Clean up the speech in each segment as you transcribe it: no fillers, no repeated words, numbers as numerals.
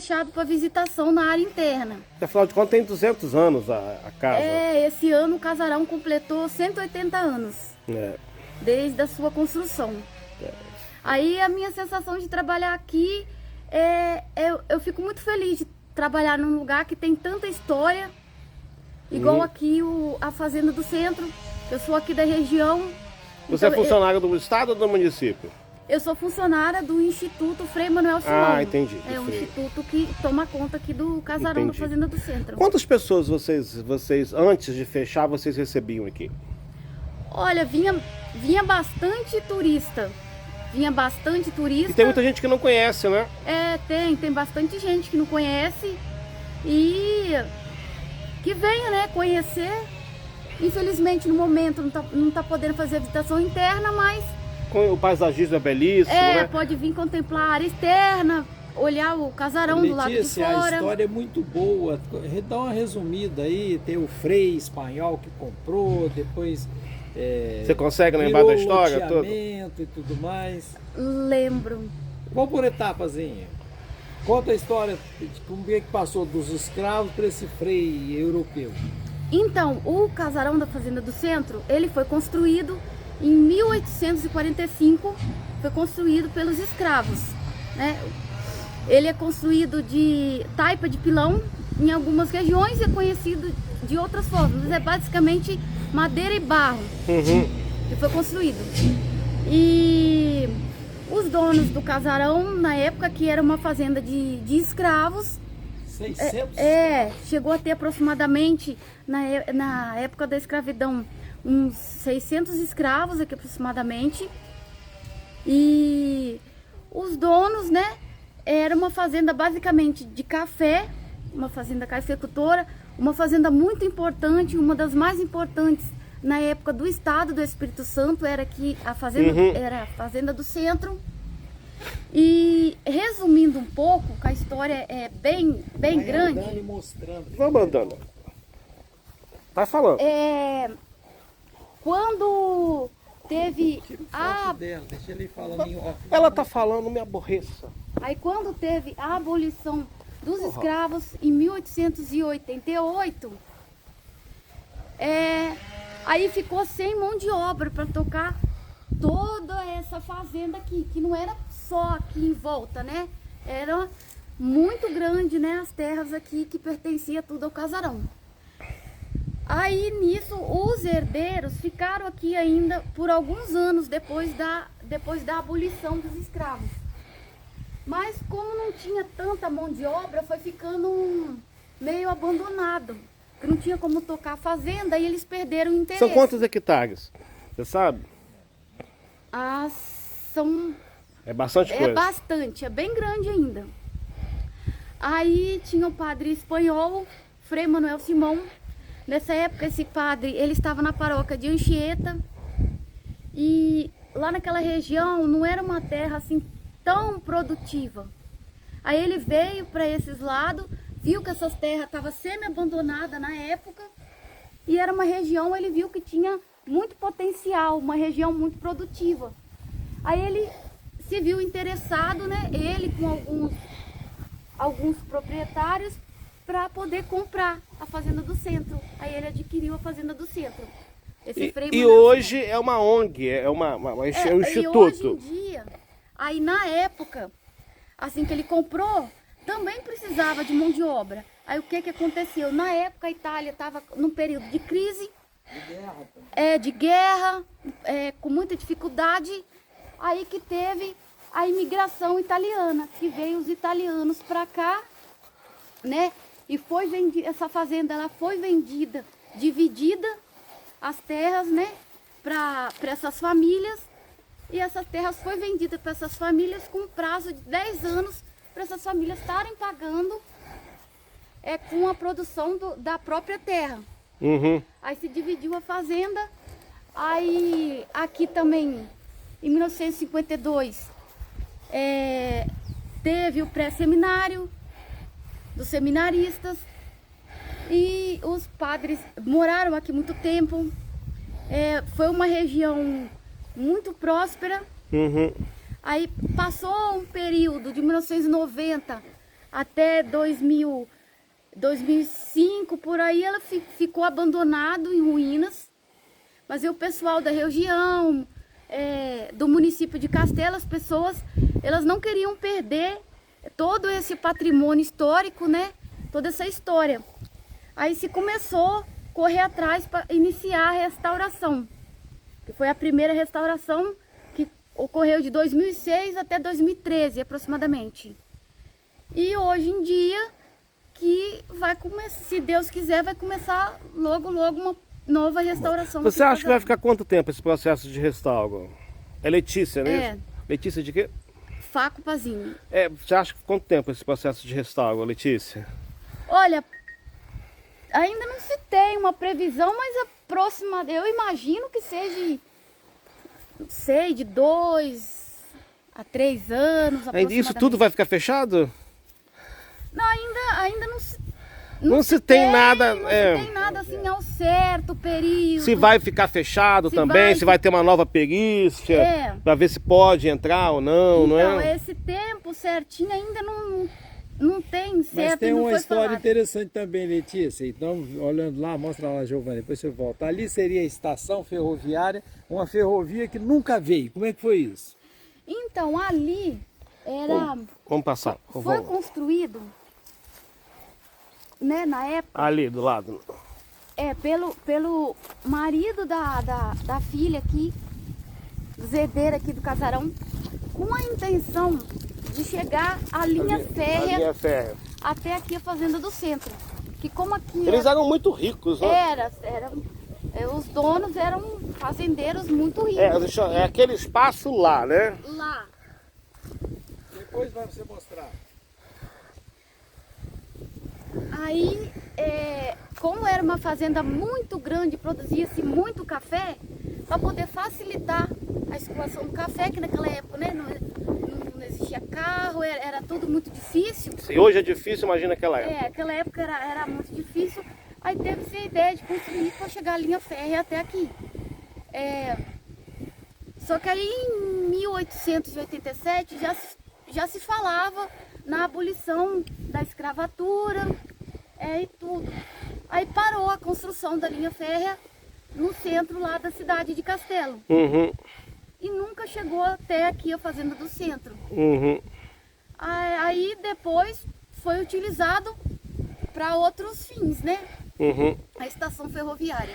Fechado para visitação na área interna. Afinal de contas tem 200 anos a casa. Esse ano o casarão completou 180 anos. Desde a sua construção. Aí a minha sensação de trabalhar aqui eu fico muito feliz de trabalhar num lugar que tem tanta história, igual aqui a Fazenda do Centro. Eu sou aqui da região. Você então, é funcionária do estado ou do município? Eu sou funcionária do Instituto Frei Manuel Simão. Ah, entendi. É um instituto que toma conta aqui do casarão da Fazenda do Centro. Quantas pessoas vocês, antes de fechar, vocês recebiam aqui? Olha, vinha bastante turista. E tem muita gente que não conhece, né? Tem bastante gente que não conhece e que venha, né, conhecer. Infelizmente, no momento, não tá podendo fazer a visitação interna, mas... O paisagismo é belíssimo, né? Pode vir contemplar a área externa, olhar o casarão do lado de fora. A história é muito boa. Dá uma resumida aí, tem o Frei espanhol que comprou, depois... Você consegue lembrar da história toda? E tudo mais. Lembro. Vamos por etapazinha. Conta a história de como é que passou dos escravos para esse frei europeu. Então, o casarão da Fazenda do Centro, ele foi construído em 1845, foi construído pelos escravos, né? Ele é construído de taipa de pilão, em algumas regiões é conhecido de outras formas, mas é basicamente madeira e barro que foi construído. E os donos do casarão, na época que era uma fazenda de escravos, 600? Chegou a ter aproximadamente, na época da escravidão, uns 600 escravos aqui aproximadamente. E os donos, né, era uma fazenda basicamente de café, uma fazenda cafeicultora, uma fazenda muito importante, uma das mais importantes na época do estado do Espírito Santo, era que a fazenda era a Fazenda do Centro. E resumindo um pouco, que a história é bem grande. Andando e mostrando. Vamos andando. Vai falando. Quando teve dela, deixa ele falando em off. Ela tá falando, me aborreça. Aí quando teve a abolição dos escravos em 1888, aí ficou sem mão de obra para tocar toda essa fazenda aqui, que não era só aqui em volta, né? Era muito grande, né? As terras aqui que pertencia tudo ao casarão. Aí nisso os herdeiros ficaram aqui ainda por alguns anos depois da abolição dos escravos. Mas como não tinha tanta mão de obra, foi ficando meio abandonado. Não tinha como tocar a fazenda e eles perderam o interesse. São quantos hectares? Você sabe? É bastante coisa. É bastante, é bem grande ainda. Aí tinha o padre espanhol, Frei Manuel Simão. Nessa época esse padre, ele estava na paróquia de Anchieta. E lá naquela região não era uma terra assim tão produtiva. Aí ele veio para esses lados, viu que essas terras estavam semi-abandonadas na época. E era uma região, ele viu que tinha muito potencial, uma região muito produtiva. Aí ele se viu interessado, né? Ele com alguns proprietários para poder comprar a Fazenda do Centro. Aí ele adquiriu a Fazenda do Centro. E hoje é uma ONG, é um instituto. E hoje em dia, aí na época, assim que ele comprou, também precisava de mão de obra. Aí o que aconteceu? Na época a Itália estava num período de crise, de guerra, com muita dificuldade. Aí que teve a imigração italiana, que veio os italianos para cá, né? E foi vendida, essa fazenda ela foi vendida, dividida, as terras, né? Para essas famílias. E essas terras foi vendida para essas famílias com um prazo de 10 anos, para essas famílias estarem pagando com a produção da própria terra. Aí se dividiu a fazenda. Aí aqui também, em 1952, teve o pré-seminário dos seminaristas. E os padres moraram aqui muito tempo. Foi uma região muito próspera. Aí passou um período de 1990 até 2005, por aí, ela ficou abandonado em ruínas. Mas aí o pessoal da região, do município de Castelo, as pessoas, elas não queriam perder todo esse patrimônio histórico, né? Toda essa história. Aí se começou a correr atrás para iniciar a restauração, que foi a primeira restauração que ocorreu de 2006 até 2013 aproximadamente. E hoje em dia, que vai começar, se Deus quiser, vai começar logo uma nova restauração. Você acha que vai ficar quanto tempo esse processo de restauro? É Letícia, né? Letícia de quê? Faco Pazinho. Você acha que quanto tempo esse processo de restauro, Letícia? Olha, ainda não se tem uma previsão, mas a próxima, eu imagino que seja, não sei, de 2 a 3 anos aproximadamente. Isso tudo vai ficar fechado? Não, ainda não se... Não se tem nada. Não se tem nada assim ao certo período. Se vai ficar fechado também, se vai ter uma nova perícia, para ver se pode entrar ou não, não é? Então, esse tempo certinho ainda não tem certo. Mas tem não uma foi história falado. interessante também, Letícia. Então, olhando lá, mostra lá, Giovana, depois você volta. Ali seria a estação ferroviária, uma ferrovia que nunca veio. Como é que foi isso? Então, ali era... Vamos passar. Foi construído, né, na época... Ali, do lado. Pelo marido da filha aqui, do herdeiro aqui do casarão, com a intenção de chegar à linha férrea até aqui a fazenda do centro. Que como aqui eles eram muito ricos, né? Os donos eram fazendeiros muito ricos. É aquele espaço lá, né? Lá. Depois vai você mostrar. Aí, como era uma fazenda muito grande, produzia-se muito café, para poder facilitar a escoação do café, que naquela época, né, não existia carro, era tudo muito difícil. Se hoje é difícil, imagina aquela época. Aquela época era muito difícil. Aí teve-se a ideia de construir para chegar a linha férrea até aqui. Só que aí em 1887 já se falava na abolição da escravatura e tudo. Aí parou a construção da linha férrea no centro lá da cidade de Castelo. Uhum. E nunca chegou até aqui a fazenda do centro. Uhum. Aí depois foi utilizado para outros fins, né? Uhum. A estação ferroviária.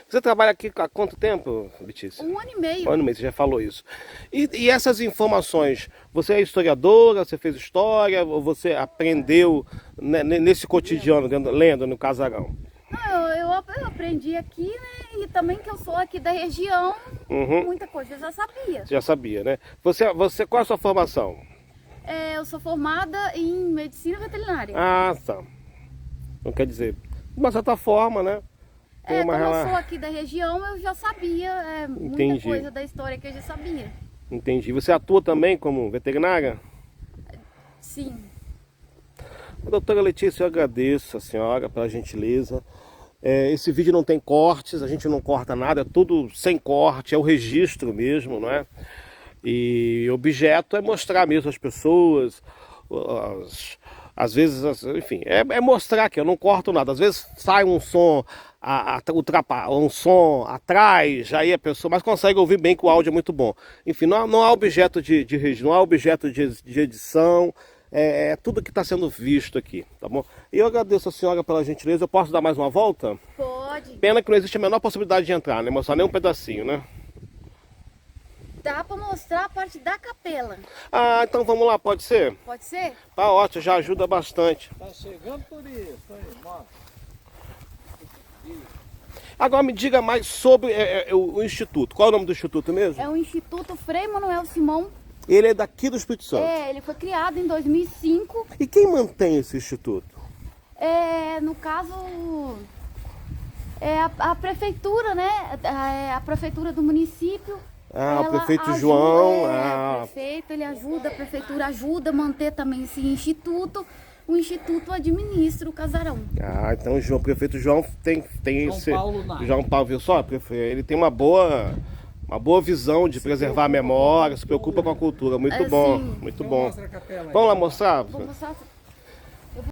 Você trabalha aqui há quanto tempo, Letícia? 1 ano e meio. 1 ano e meio, você já falou isso. E essas informações, você é historiadora, você fez história, ou você aprendeu nesse cotidiano, lendo no casarão? Não, eu aprendi aqui, né? E também que eu sou aqui da região, muita coisa eu já sabia. Você já sabia, né? Você, qual é a sua formação? Eu sou formada em medicina veterinária. Ah, tá. Não quer dizer, de uma certa forma, né? Como eu sou aqui da região, eu já sabia muita coisa da história que eu já sabia. Entendi. Você atua também como veterinária? Sim. Doutora Letícia, eu agradeço a senhora pela gentileza. Esse vídeo não tem cortes, a gente não corta nada, é tudo sem corte, é o registro mesmo, não é? E o objeto é mostrar mesmo às pessoas, às vezes, enfim, é mostrar que eu não corto nada. Às vezes sai um som, um som atrás, aí a pessoa mas consegue ouvir bem que o áudio é muito bom. Enfim, não há objeto de registro, não há objeto de edição, é tudo que está sendo visto aqui, tá bom? E eu agradeço a senhora pela gentileza. Eu posso dar mais uma volta? Pode. Pena que não existe a menor possibilidade de entrar, né? Mostrar nem um pedacinho, né? Dá para mostrar a parte da capela. Ah, então vamos lá, pode ser? Pode ser? Tá ótimo, já ajuda bastante. Tá chegando por isso, aí, mostra. Agora me diga mais sobre o Instituto. Qual é o nome do Instituto mesmo? É o Instituto Frei Manuel Simão. Ele é daqui do Espírito Santo. Ele foi criado em 2005. E quem mantém esse instituto? No caso, a prefeitura, né? A prefeitura do município. O prefeito João. O prefeito, ele ajuda, a prefeitura ajuda a manter também esse instituto. O instituto administra o casarão. Então o prefeito João tem esse... Paulo Nath. João Paulo, viu só? Ele tem uma boa visão de preservar a memória, se preocupa com a cultura. Muito bom, muito bom. Mostra a capela aí. Vamos lá mostrar? Vou mostrar